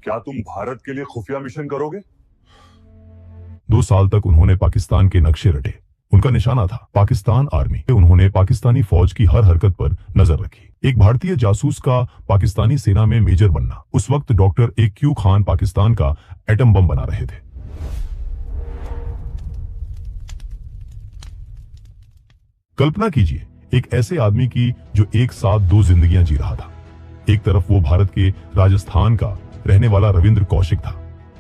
क्या तुम भारत के लिए खुफिया मिशन करोगे? 2 साल तक उन्होंने पाकिस्तान के नक्शे रटे। उनका निशाना था पाकिस्तान आर्मी। उन्होंने पाकिस्तानी फौज की हर हरकत पर नजर रखी। एक भारतीय जासूस का पाकिस्तानी सेना में मेजर बनना। उस वक्त डॉक्टर AQ खान पाकिस्तान का एटम बम बना रहे थे। कल्पना कीजिए एक ऐसे आदमी की जो एक साथ 2 जिंदगियां जी रहा था। एक तरफ वो भारत के राजस्थान का रहने वाला रविंद्र कौशिक था,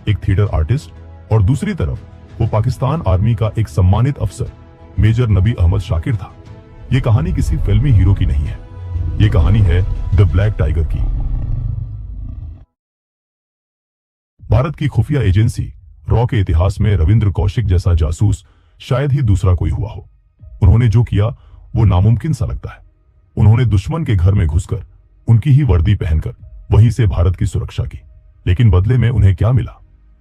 एक थिएटर आर्टिस्ट, और दूसरी तरफ वो पाकिस्तान आर्मी का एक सम्मानित अफसर मेजर नबी अहमद शाकिर था। ये कहानी किसी फिल्मी हीरो की नहीं है, ये कहानी है द ब्लैक टाइगर की। भारत की खुफिया एजेंसी रॉ के इतिहास में रविंद्र कौशिक जैसा जासूस शायद ही दूसरा कोई हुआ हो। उन्होंने जो किया वो नामुमकिन सा लगता है। उन्होंने दुश्मन के घर में घुसकर उनकी ही वर्दी पहनकर वहीं से भारत की सुरक्षा की, लेकिन बदले में उन्हें क्या मिला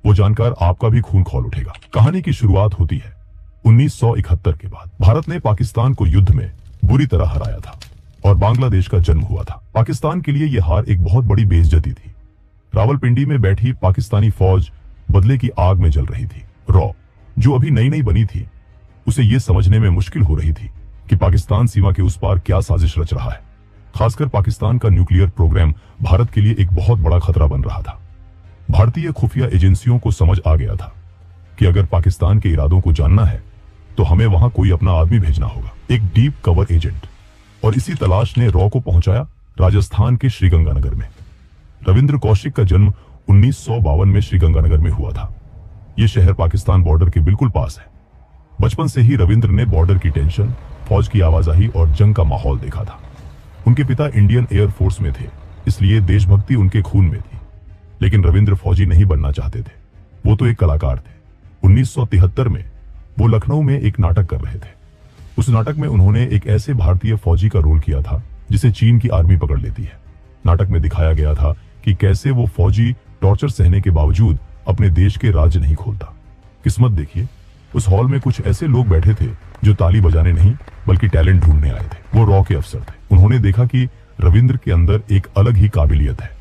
वो जानकर आपका भी खून खौल उठेगा। कहानी की शुरुआत होती है 1971 के बाद। भारत ने पाकिस्तान को युद्ध में बुरी तरह हराया था और बांग्लादेश का जन्म हुआ था। पाकिस्तान के लिए यह हार एक बहुत बड़ी बेइज्जती थी। रावलपिंडी में बैठी पाकिस्तानी फौज बदले की आग में जल रही थी। रॉ, जो अभी नई नई बनी थी, उसे यह समझने में मुश्किल हो रही थी कि पाकिस्तान सीमा के उस पार क्या साजिश रच रहा है। खासकर पाकिस्तान का न्यूक्लियर प्रोग्राम भारत के लिए एक बहुत बड़ा खतरा बन रहा था। भारतीय खुफिया एजेंसियों को समझ आ गया था कि अगर पाकिस्तान के इरादों को जानना है तो हमें वहां कोई अपना आदमी भेजना होगा, एक डीप कवर एजेंट। और इसी तलाश ने रॉ को पहुंचाया राजस्थान के श्रीगंगानगर में। रविंद्र कौशिक का जन्म 1952 में श्रीगंगानगर में हुआ था। यह शहर पाकिस्तान बॉर्डर के बिल्कुल पास है। बचपन से ही रविंद्र ने बॉर्डर की टेंशन, फौज की आवाजाही और जंग का माहौल देखा था। उनके पिता इंडियन एयर फोर्स में थे, इसलिए देशभक्ति उनके खून में थी। लेकिन रविंद्र फौजी नहीं बनना चाहते थे, वो तो एक कलाकार थे। 1973 में वो लखनऊ में एक नाटक कर रहे थे। उस नाटक में उन्होंने एक ऐसे भारतीय फौजी का रोल किया था जिसे चीन की आर्मी पकड़ लेती है। नाटक में दिखाया गया था कि कैसे वो फौजी टॉर्चर सहने के बावजूद अपने देश के राज नहीं खोलता। किस्मत देखिए, उस हॉल में कुछ ऐसे लोग बैठे थे जो ताली बजाने नहीं बल्कि टैलेंट ढूंढने आए थे। वो रॉ के अफसर थे। उन्होंने देखा कि रविंद्र के अंदर एक अलग ही काबिलियत है।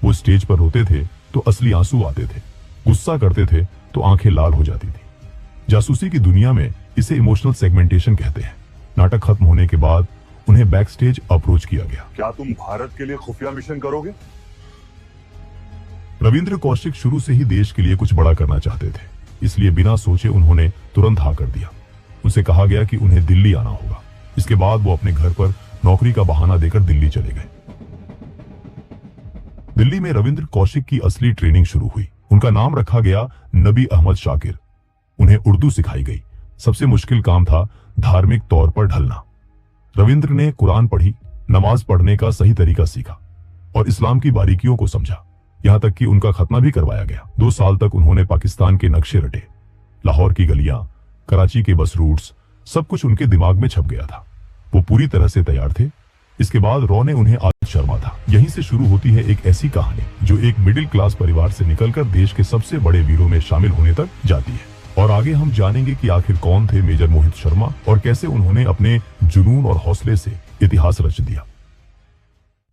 वो स्टेज पर रोते थे तो असली आंसू आते थे, गुस्सा करते थे तो आंखें लाल हो जाती थी। जासूसी की दुनिया में इसे इमोशनल सेगमेंटेशन कहते हैं। नाटक खत्म होने के बाद उन्हें बैक स्टेज अप्रोच किया गया। क्या तुम भारत के लिए खुफिया मिशन करोगे? रविंद्र कौशिक शुरू से ही देश के लिए कुछ बड़ा करना चाहते थे, इसलिए बिना सोचे उन्होंने तुरंत हाँ कर दिया। उनसे कहा गया कि उन्हें दिल्ली आना होगा। इसके बाद वो अपने घर पर नौकरी का बहाना देकर दिल्ली चले गए। दिल्ली में रविंद्र कौशिक की असली ट्रेनिंग शुरू हुई। उनका नाम रखा गया नबी अहमद शाकिर। उन्हें उर्दू सिखाई गई। सबसे मुश्किल काम था धार्मिक तौर पर ढलना। रविंद्र ने कुरान पढ़ी, नमाज पढ़ने का सही तरीका सीखा और इस्लाम की बारीकियों को समझा, यहां तक कि उनका खतना भी करवाया गया। 2 साल तक उन्होंने पाकिस्तान के नक्शे रटे। लाहौर की गलियां, कराची के बस रूट्स, सब कुछ उनके दिमाग में छप गया था। वो पूरी तरह से तैयार थे। इसके बाद रॉ ने उन्हें आदित्य शर्मा था। यहीं से शुरू होती है एक ऐसी कहानी जो एक मिडिल क्लास परिवार से निकलकर देश के सबसे बड़े वीरों में शामिल होने तक जाती है। और आगे हम जानेंगे कि आखिर कौन थे मेजर मोहित शर्मा और कैसे उन्होंने अपने जुनून और हौसले से इतिहास रच दिया।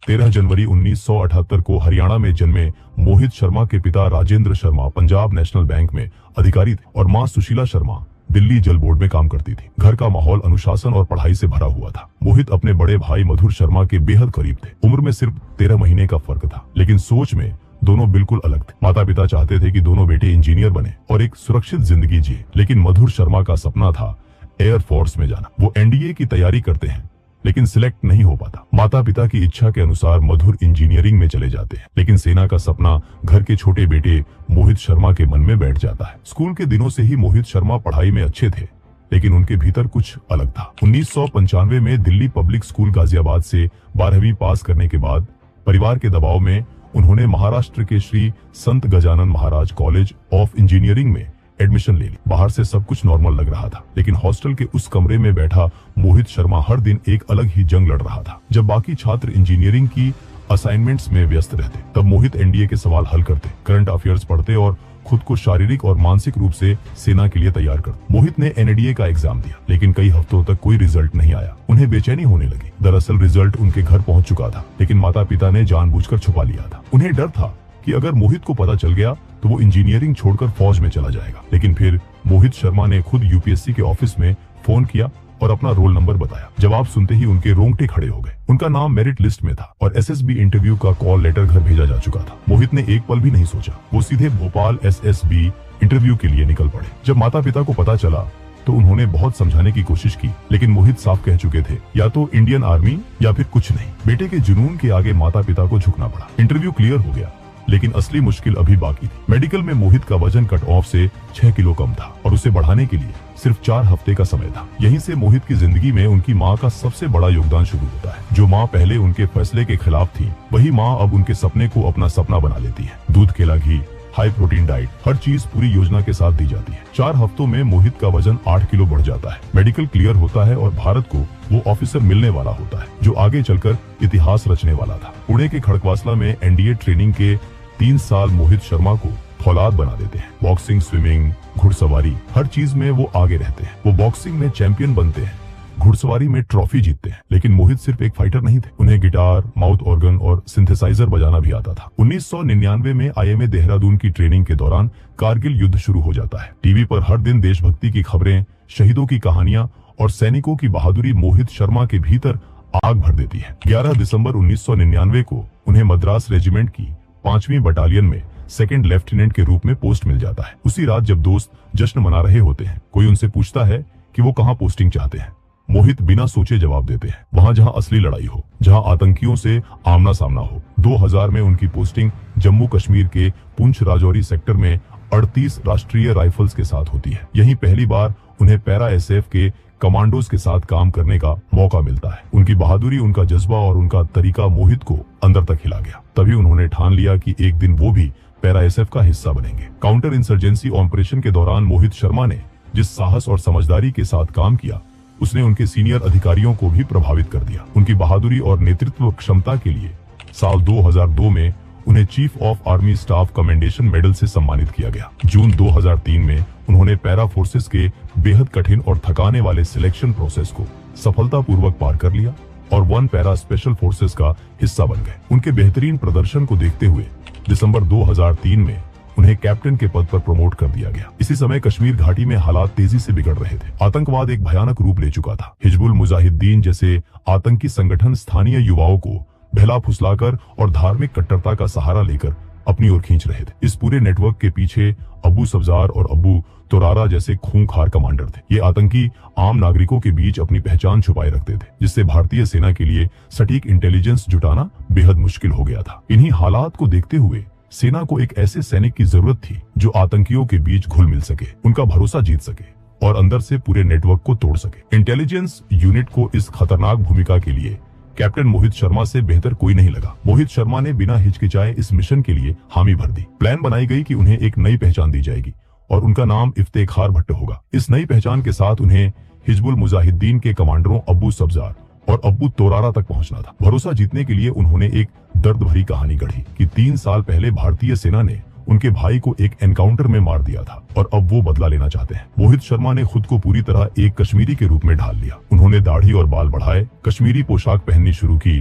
13 जनवरी 1978 को हरियाणा में जन्मे मोहित शर्मा के पिता राजेंद्र शर्मा पंजाब नेशनल बैंक में अधिकारी थे और मां सुशीला शर्मा दिल्ली जल बोर्ड में काम करती थी। घर का माहौल अनुशासन और पढ़ाई से भरा हुआ था। मोहित अपने बड़े भाई मधुर शर्मा के बेहद करीब थे। उम्र में सिर्फ 13 महीने का फर्क था, लेकिन सोच में दोनों बिल्कुल अलग थे। माता पिता चाहते थे कि दोनों बेटे इंजीनियर बने और एक सुरक्षित जिंदगी जिए, लेकिन मधुर शर्मा का सपना था एयर फोर्स में जाना। वो NDA की तैयारी करते हैं लेकिन सिलेक्ट नहीं हो पाता। माता पिता की इच्छा के अनुसार मधुर इंजीनियरिंग में चले जाते हैं, लेकिन सेना का सपना घर के छोटे बेटे मोहित शर्मा के मन में बैठ जाता है। स्कूल के दिनों से ही मोहित शर्मा पढ़ाई में अच्छे थे, लेकिन उनके भीतर कुछ अलग था। 1995 में दिल्ली पब्लिक स्कूल गाजियाबाद से 12वीं पास करने के बाद परिवार के दबाव में उन्होंने महाराष्ट्र के श्री संत Gajanan Maharaj college of engineering में एडमिशन ले ली। बाहर से सब कुछ नॉर्मल लग रहा था, लेकिन हॉस्टल के उस कमरे में बैठा मोहित शर्मा हर दिन एक अलग ही जंग लड़ रहा था। जब बाकी छात्र इंजीनियरिंग की असाइनमेंट्स में व्यस्त रहते, तब मोहित NDA के सवाल हल करते, करंट अफेयर्स पढ़ते और खुद को शारीरिक और मानसिक रूप से सेना के लिए तैयार करते। मोहित ने NDA का एग्जाम दिया, लेकिन कई हफ्तों तक कोई रिजल्ट नहीं आया। उन्हें बेचैनी होने लगी। दरअसल रिजल्ट उनके घर पहुंच चुका था, लेकिन माता पिता ने जानबूझकर छुपा लिया था। उन्हें डर था कि अगर मोहित को पता चल गया तो वो इंजीनियरिंग छोड़कर फौज में चला जाएगा। लेकिन फिर मोहित शर्मा ने खुद यूपीएससी के ऑफिस में फोन किया और अपना रोल नंबर बताया। जवाब सुनते ही उनके रोंगटे खड़े हो गए। उनका नाम मेरिट लिस्ट में था और एसएसबी इंटरव्यू का कॉल लेटर घर भेजा जा चुका था। मोहित ने एक पल भी नहीं सोचा, वो सीधे भोपाल एसएसबी इंटरव्यू के लिए निकल पड़े। जब माता पिता को पता चला तो उन्होंने बहुत समझाने की कोशिश की, लेकिन मोहित साफ कह चुके थे या तो इंडियन आर्मी या फिर कुछ नहीं। बेटे के जुनून के आगे माता पिता को झुकना पड़ा। इंटरव्यू क्लियर हो गया, लेकिन असली मुश्किल अभी बाकी थी। मेडिकल में मोहित का वजन कट ऑफ से 6 किलो कम था और उसे बढ़ाने के लिए सिर्फ 4 हफ्ते का समय था। यहीं से मोहित की जिंदगी में उनकी माँ का सबसे बड़ा योगदान शुरू होता है। जो माँ पहले उनके फैसले के खिलाफ थी, वही माँ अब उनके सपने को अपना सपना बना लेती है। दूध, केला, घी, हाई प्रोटीन डाइट, हर चीज पूरी योजना के साथ दी जाती है। 4 हफ्तों में मोहित का वजन 8 किलो बढ़ जाता है। मेडिकल क्लियर होता है और भारत को वो ऑफिसर मिलने वाला होता है जो आगे चलकर इतिहास रचने वाला था। पुणे के खड़कवासला में एनडीए ट्रेनिंग के 3 साल मोहित शर्मा को फौलाद बना देते हैं। बॉक्सिंग, स्विमिंग, घुड़सवारी, हर चीज में वो आगे रहते हैं। वो बॉक्सिंग में चैंपियन बनते हैं, घुड़सवारी में ट्रॉफी जीतते हैं। लेकिन मोहित सिर्फ एक फाइटर नहीं थे, उन्हें गिटार, माउथ ऑर्गन और सिंथेसाइजर बजाना भी आता था। 1999 में आईएमए देहरादून की ट्रेनिंग के दौरान कारगिल युद्ध शुरू हो जाता है। टीवी पर हर दिन देशभक्ति की खबरें, शहीदों की कहानियां और सैनिकों की बहादुरी मोहित शर्मा के भीतर आग भर देती है। 11 दिसंबर 1999 को उन्हें मद्रास रेजिमेंट की 5वीं बटालियन में सेकंड लेफ्टिनेंट के रूप में पोस्ट मिल जाता है। उसी रात जब दोस्त जश्न मना रहे होते हैं, कोई उनसे पूछता है कि वो कहाँ पोस्टिंग चाहते हैं। मोहित बिना सोचे जवाब देते हैं, वहां जहां असली लड़ाई हो, जहां आतंकियों से आमना सामना हो। 2000 में उनकी पोस्टिंग जम्मू कश्मीर के पुंछ राजौरी सेक्टर में 38 राष्ट्रीय राइफल्स के साथ होती है। यहीं पहली बार उन्हें पैरा एसएफ के कमांडोज के साथ काम करने का मौका मिलता है। उनकी बहादुरी, उनका जज्बा और उनका तरीका मोहित को अंदर तक हिला गया। तभी उन्होंने ठान लिया कि एक दिन वो भी पैरा एसएफ का हिस्सा बनेंगे। काउंटर इंसर्जेंसी ऑपरेशन के दौरान मोहित शर्मा ने जिस साहस और समझदारी के साथ काम किया, उसने उनके सीनियर अधिकारियों को भी प्रभावित कर दिया। उनकी बहादुरी और नेतृत्व क्षमता के लिए साल 2002 में उन्हें chief of army staff commendation medal से सम्मानित किया गया। जून 2003 में उन्होंने पैरा फोर्सेस के बेहद कठिन और थकाने वाले सिलेक्शन प्रोसेस को सफलतापूर्वक पार कर लिया और 1 पैरा स्पेशल फोर्सेस का हिस्सा बन गए। उनके बेहतरीन प्रदर्शन को देखते हुए दिसंबर 2003 में उन्हें कैप्टन के पद पर प्रमोट कर दिया गया। इसी समय कश्मीर घाटी में हालात तेजी से बिगड़ रहे थे। आतंकवाद एक भयानक रूप ले चुका था। हिजबुल मुजाहिदीन जैसे आतंकी संगठन स्थानीय युवाओं को बहला फुसलाकर और धार्मिक कट्टरता का सहारा लेकर अपनी ओर खींच रहे थे। इस पूरे नेटवर्क के पीछे अबू सब्जार और अबू तोरारा जैसे खूंखार कमांडर थे। ये आतंकी आम नागरिकों के बीच अपनी पहचान छुपाए रखते थे, जिससे भारतीय सेना के लिए सटीक इंटेलिजेंस जुटाना बेहद मुश्किल हो गया था। इन्हीं हालात को देखते हुए सेना को एक ऐसे सैनिक की जरूरत थी जो आतंकियों के बीच घुल मिल सके, उनका भरोसा जीत सके और अंदर से पूरे नेटवर्क को तोड़ सके। इंटेलिजेंस यूनिट को इस खतरनाक भूमिका के लिए कैप्टन मोहित शर्मा से बेहतर कोई नहीं लगा। मोहित शर्मा ने बिना हिचकिचाए इस मिशन के लिए हामी भर दी। प्लान बनाई गई कि उन्हें एक नई पहचान दी जाएगी और उनका नाम इफ्तेखार भट्ट होगा। इस नई पहचान के साथ उन्हें हिजबुल मुजाहिदीन के कमांडरों अबू सब्जार और अबू तोरारा तक पहुंचना था। भरोसा जीतने के लिए उन्होंने एक दर्द भरी कहानी गढ़ी कि 3 साल पहले भारतीय सेना ने उनके भाई को एक एनकाउंटर में मार दिया था और अब वो बदला लेना चाहते हैं। मोहित शर्मा ने खुद को पूरी तरह एक कश्मीरी के रूप में ढाल लिया। उन्होंने दाढ़ी और बाल बढ़ाए, कश्मीरी पोशाक पहननी शुरू की,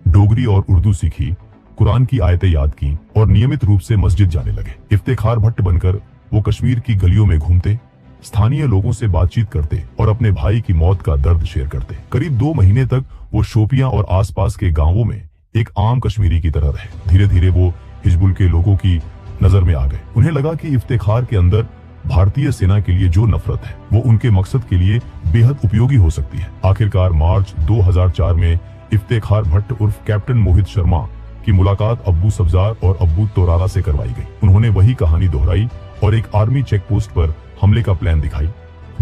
डोगरी और उर्दू सीखी, कुरान की आयतें याद की और नियमित रूप से मस्जिद जाने लगे। इफ्तेखार भट्ट बनकर वो कश्मीर की गलियों में घूमते, स्थानीय लोगों से बातचीत करते और अपने भाई की मौत का दर्द शेयर करते। करीब 2 महीने तक वो शोपियां और आसपास के गांवों में एक आम कश्मीरी की तरह रहे। धीरे धीरे वो हिजबुल के लोगों की नजर में आ गए। उन्हें लगा कि इफ्तेखार के अंदर भारतीय सेना के लिए जो नफरत है वो उनके मकसद के लिए बेहद उपयोगी हो सकती है। आखिरकार मार्च 2004 में इफ्तेखार भट्ट उर्फ कैप्टन मोहित शर्मा की मुलाकात अबू सब्जार और अबू तोरारा से करवाई गई। उन्होंने वही कहानी दोहराई और एक आर्मी चेक पोस्ट पर हमले का प्लान दिखाई,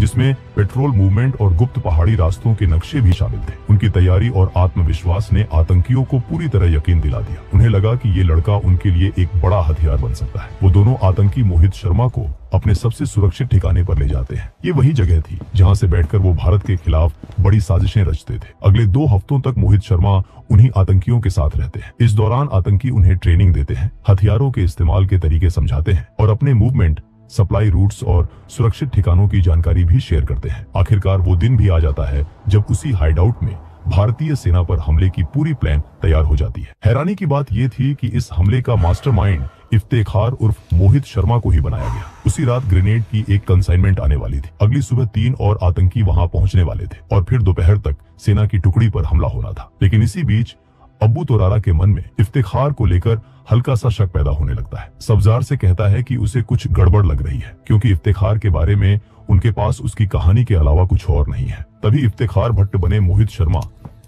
जिसमें पेट्रोल मूवमेंट और गुप्त पहाड़ी रास्तों के नक्शे भी शामिल थे। उनकी तैयारी और आत्मविश्वास ने आतंकियों को पूरी तरह यकीन दिला दिया। उन्हें लगा कि ये लड़का उनके लिए एक बड़ा हथियार बन सकता है। वो दोनों आतंकी मोहित शर्मा को अपने सबसे सुरक्षित ठिकाने पर ले जाते हैं। ये वही जगह थी जहां से बैठकर वो भारत के खिलाफ बड़ी साजिशें रचते थे। अगले 2 हफ्तों तक मोहित शर्मा उन्हीं आतंकियों के साथ रहते हैं। इस दौरान आतंकी उन्हें ट्रेनिंग देते हैं, हथियारों के इस्तेमाल के तरीके समझाते हैं और अपने मूवमेंट, सप्लाई रूट्स और सुरक्षित ठिकानों की जानकारी भी शेयर करते हैं। आखिरकार वो दिन भी आ जाता है जब उसी हाइडआउट में भारतीय सेना पर हमले की पूरी प्लान तैयार हो जाती है। हैरानी की बात ये थी कि इस हमले का मास्टरमाइंड इफ्तेखार उर्फ मोहित शर्मा को ही बनाया गया। उसी रात ग्रेनेड की एक कंसाइनमेंट आने वाली थी। अगली सुबह 3 और आतंकी वहां पहुंचने वाले थे और फिर दोपहर तक सेना की टुकड़ी पर हमला होना था। लेकिन इसी बीच अब्बू तोरारा के मन में इफ्तेखार को लेकर हल्का सा शक पैदा होने लगता है। सब्जार से कहता है कि उसे कुछ गड़बड़ लग रही है, क्योंकि इफ्तेखार के बारे में उनके पास उसकी कहानी के अलावा कुछ और नहीं है। तभी इफ्तेखार भट्ट बने मोहित शर्मा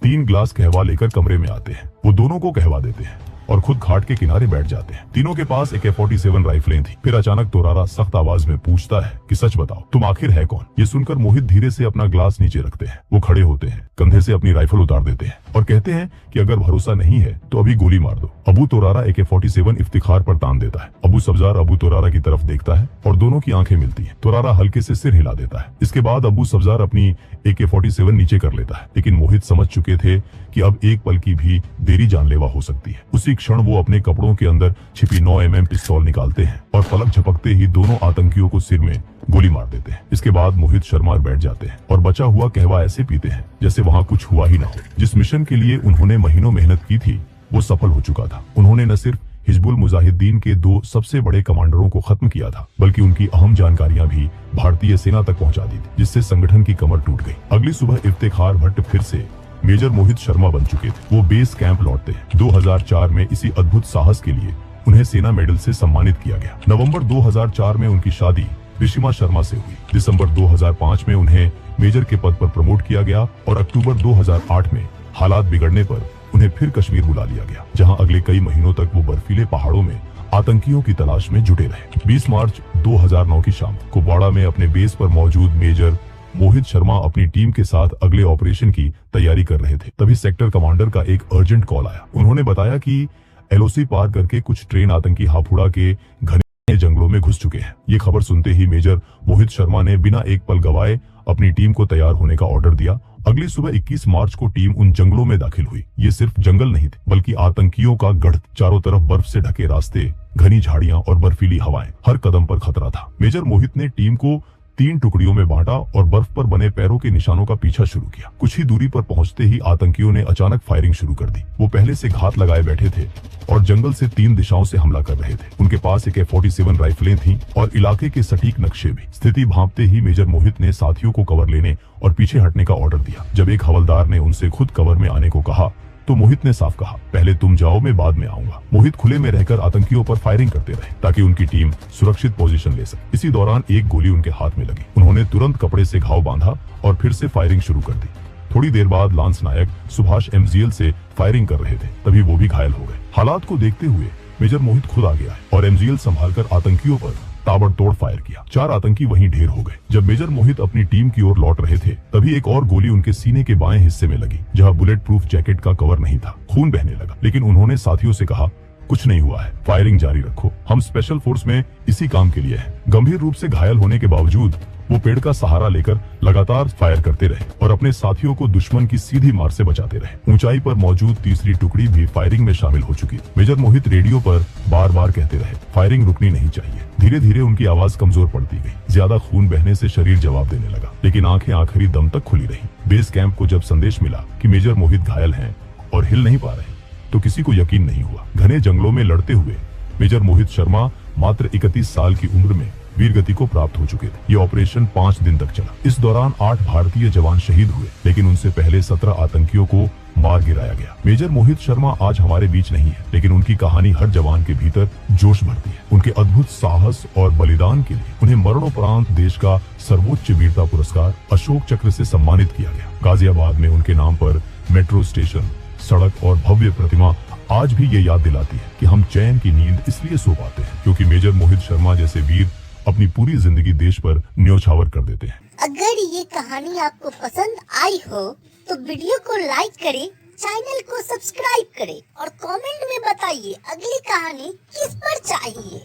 3 ग्लास कहवा लेकर कमरे में आते हैं। वो दोनों को कहवा देते हैं और खुद घाट के किनारे बैठ जाते हैं। तीनों के पास AK-47 राइफलें थी। फिर अचानक तोरारा सख्त आवाज में पूछता है कि सच बताओ, तुम आखिर है कौन? ये सुनकर मोहित धीरे से अपना ग्लास नीचे रखते हैं। वो खड़े होते हैं, कंधे से अपनी राइफल उतार देते हैं और कहते हैं कि अगर भरोसा नहीं है तो अभी गोली मार दो। अबू तोरारा AK-47 इफ्तिखार पर तान देता है। अबू सब्जार अबू तोरारा की तरफ देखता है और दोनों की आंखें मिलती हैं। तोरारा हल्के से सिर हिला देता है। इसके बाद अबू सब्जार अपनी AK-47 नीचे कर लेता है, लेकिन मोहित समझ चुके थे कि अब एक पल की भी देरी जानलेवा हो सकती है। उसी क्षण वो अपने कपड़ों के अंदर छिपी 9mm पिस्तौल निकालते हैं और पलक झपकते ही दोनों आतंकियों को सिर में गोली मार देते हैं। इसके बाद मोहित शर्मा बैठ जाते हैं और बचा हुआ कहवा ऐसे पीते हैं जैसे वहाँ कुछ हुआ ही ना हो। जिस मिशन के लिए उन्होंने महीनों मेहनत की थी वो सफल हो चुका था। उन्होंने न सिर्फ हिजबुल मुजाहिदीन के 2 सबसे बड़े कमांडरों को खत्म किया था, बल्कि उनकी अहम जानकारियां भी भारतीय सेना तक पहुंचा दी थी, जिससे संगठन की कमर टूट गई। अगली सुबह इफ्तेखार भट्ट फिर से मेजर मोहित शर्मा बन चुके थे। वो बेस कैंप लौटते हैं। 2004 में इसी अद्भुत साहस के लिए उन्हें सेना मेडल से सम्मानित किया गया। नवंबर 2004 में उनकी शादी ऋषिमा शर्मा से हुई। दिसंबर 2005 में उन्हें मेजर के पद पर प्रमोट किया गया और अक्टूबर 2008 में हालात बिगड़ने पर उन्हें फिर कश्मीर बुला लिया गया, जहां अगले कई महीनों तक वो बर्फीले पहाड़ों में आतंकियों की तलाश में जुटे रहे। 20 मार्च 2009 की शाम कुपवाड़ा में अपने बेस पर मौजूद मेजर मोहित शर्मा अपनी टीम के साथ अगले ऑपरेशन की तैयारी कर रहे थे। तभी सेक्टर कमांडर का एक अर्जेंट कॉल आया। उन्होंने बताया कि LOC पार करके कुछ ट्रेन आतंकी हापुड़ा के घने जंगलों में घुस चुके हैं। ये खबर सुनते ही मेजर मोहित शर्मा ने बिना एक पल गवाए अपनी टीम को तैयार होने का ऑर्डर दिया। अगली सुबह 21 मार्च को टीम उन जंगलों में दाखिल हुई। ये सिर्फ जंगल नहीं थे, बल्कि आतंकियों का गढ़। चारों तरफ बर्फ से ढके रास्ते, घनी झाड़ियां और बर्फीली हवाएं, हर कदम पर खतरा था। मेजर मोहित ने टीम को 3 टुकड़ियों में बांटा और बर्फ पर बने पैरों के निशानों का पीछा शुरू किया। कुछ ही दूरी पर पहुंचते ही आतंकियों ने अचानक फायरिंग शुरू कर दी। वो पहले से घात लगाए बैठे थे और जंगल से 3 दिशाओं से हमला कर रहे थे। उनके पास AK-47 राइफलें थीं और इलाके के सटीक नक्शे भी। स्थिति भांपते ही मेजर मोहित ने साथियों को कवर लेने और पीछे हटने का ऑर्डर दिया। जब एक हवलदार ने उनसे खुद कवर में आने को कहा तो मोहित ने साफ कहा, पहले तुम जाओ, मैं बाद में आऊंगा। मोहित खुले में रहकर आतंकियों पर फायरिंग करते रहे ताकि उनकी टीम सुरक्षित पोजीशन ले सके। इसी दौरान एक गोली उनके हाथ में लगी। उन्होंने तुरंत कपड़े से घाव बांधा और फिर से फायरिंग शुरू कर दी। थोड़ी देर बाद लांस नायक सुभाष MGL से फायरिंग कर रहे थे, तभी वो भी घायल हो गए। हालात को देखते हुए मेजर मोहित खुद आ गया और MGL संभालकर आतंकियों पर ताबड़तोड़ फायर किया। 4 आतंकी वहीं ढेर हो गए। जब मेजर मोहित अपनी टीम की ओर लौट रहे थे, तभी एक और गोली उनके सीने के बाएं हिस्से में लगी, जहां बुलेट प्रूफ जैकेट का कवर नहीं था। खून बहने लगा, लेकिन उन्होंने साथियों से कहा, कुछ नहीं हुआ है, फायरिंग जारी रखो, हम स्पेशल फोर्स में इसी काम के लिए हैं। गंभीर रूप से घायल होने के बावजूद वो पेड़ का सहारा लेकर लगातार फायर करते रहे और अपने साथियों को दुश्मन की सीधी मार से बचाते रहे। ऊंचाई पर मौजूद तीसरी टुकड़ी भी फायरिंग में शामिल हो चुकी। मेजर मोहित रेडियो पर बार बार कहते रहे, फायरिंग रुकनी नहीं चाहिए। धीरे धीरे उनकी आवाज कमजोर पड़ती गई। ज्यादा खून बहने से शरीर जवाब देने लगा, लेकिन आंखें आखिरी दम तक खुली रही। बेस कैंप को जब संदेश मिला कि मेजर मोहित घायल हैं और हिल नहीं पा रहे, तो किसी को यकीन नहीं हुआ। घने जंगलों में लड़ते हुए मेजर मोहित शर्मा मात्र 31 साल की उम्र में वीर गति को प्राप्त हो चुके थे। ये ऑपरेशन 5 दिन तक चला। इस दौरान 8 भारतीय जवान शहीद हुए, लेकिन उनसे पहले 17 आतंकियों को मार गिराया गया। मेजर मोहित शर्मा आज हमारे बीच नहीं है, लेकिन उनकी कहानी हर जवान के भीतर जोश भरती है। उनके अद्भुत साहस और बलिदान के लिए उन्हें मरणोपरांत देश का सर्वोच्च वीरता पुरस्कार अशोक चक्र से सम्मानित किया गया। गाजियाबाद में उनके नाम पर मेट्रो स्टेशन, सड़क और भव्य प्रतिमा आज भी ये याद दिलाती है कि हम चैन की नींद इसलिए सो पाते हैं क्योंकि मेजर मोहित शर्मा जैसे वीर अपनी पूरी जिंदगी देश पर न्योछावर कर देते हैं। अगर ये कहानी आपको पसंद आई हो तो वीडियो को लाइक करें, चैनल को सब्सक्राइब करें और कमेंट में बताइए अगली कहानी किस पर चाहिए।